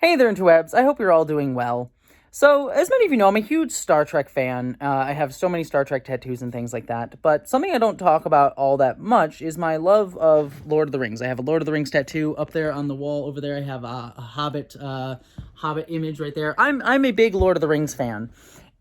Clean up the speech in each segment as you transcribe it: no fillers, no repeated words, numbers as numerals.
Hey there, interwebs. I hope you're all doing well. So, as many of you know, I'm a huge Star Trek fan. I have so many Star Trek tattoos and things like that. But something I don't talk about all that much is my love of Lord of the Rings. I have a Lord of the Rings tattoo up there on the wall over there. I have a Hobbit image right there. I'm a big Lord of the Rings fan,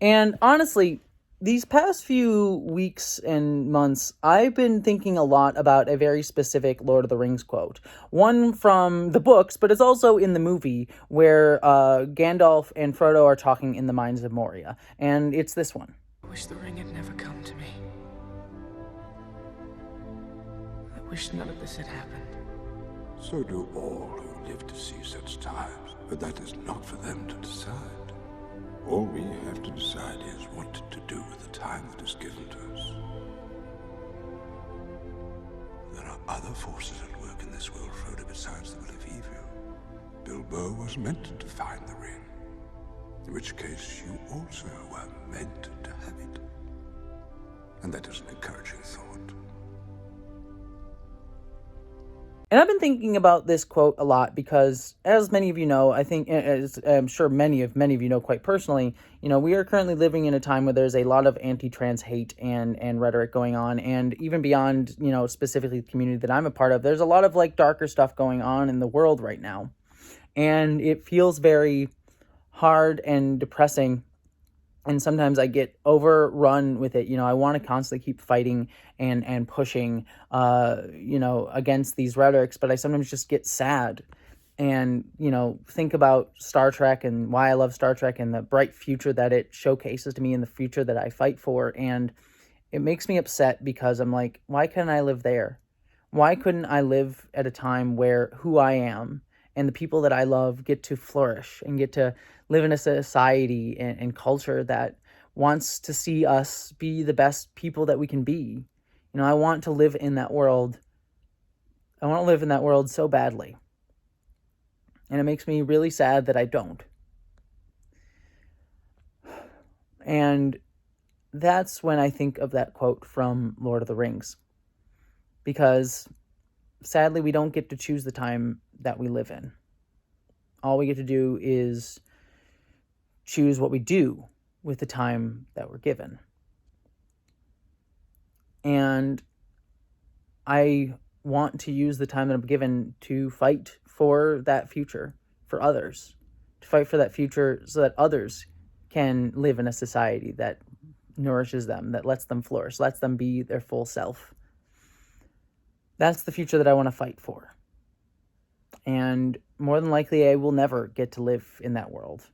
and honestly, these past few weeks and months, I've been thinking a lot about a very specific Lord of the Rings quote. One from the books, but it's also in the movie where Gandalf and Frodo are talking in the Mines of Moria. And it's this one. I wish the ring had never come to me. I wish none of this had happened. So do all who live to see such times, but that is not for them to decide. All we have to decide is what to do with the time that is given to us. There are other forces at work in this world, Frodo, besides the will of evil. Bilbo was meant to find the ring, in which case you also were meant to have it. And that is an encouraging thought. And I've been thinking about this quote a lot because, as many of you know, I think, as I'm sure many of you know quite personally, we are currently living in a time where there's a lot of anti-trans hate and rhetoric going on, and even beyond, specifically the community that I'm a part of, there's a lot of darker stuff going on in the world right now, and it feels very hard and depressing. And sometimes I get overrun with it. I want to constantly keep fighting and pushing, against these rhetorics, but I sometimes just get sad and, think about Star Trek and why I love Star Trek and the bright future that it showcases to me and the future that I fight for. And it makes me upset because I'm like, why couldn't I live there? Why couldn't I live at a time where who I am and the people that I love get to flourish and get to live in a society and culture that wants to see us be the best people that we can be? I want to live in that world. I want to live in that world so badly. And it makes me really sad that I don't. And that's when I think of that quote from Lord of the Rings. Because sadly, we don't get to choose the time that we live in. All we get to do is choose what we do with the time that we're given. And I want to use the time that I'm given to fight for that future for others, to fight for that future so that others can live in a society that nourishes them, that lets them flourish, lets them be their full self. That's the future that I want to fight for. And more than likely, I will never get to live in that world.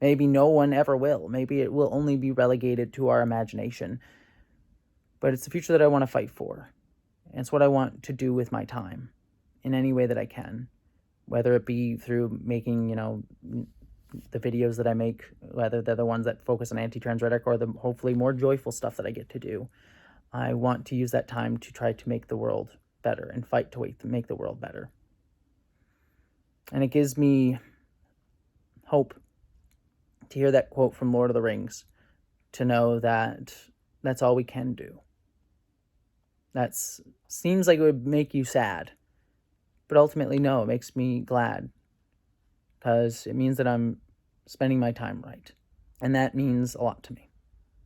Maybe no one ever will. Maybe it will only be relegated to our imagination. But it's the future that I want to fight for. And it's what I want to do with my time in any way that I can. Whether it be through making, the videos that I make, whether they're the ones that focus on anti-trans rhetoric or the hopefully more joyful stuff that I get to do. I want to use that time to try to make the world better and fight to make the world better. And it gives me hope to hear that quote from Lord of the Rings, to know that that's all we can do. That seems like it would make you sad, but ultimately, no, it makes me glad because it means that I'm spending my time right. And that means a lot to me.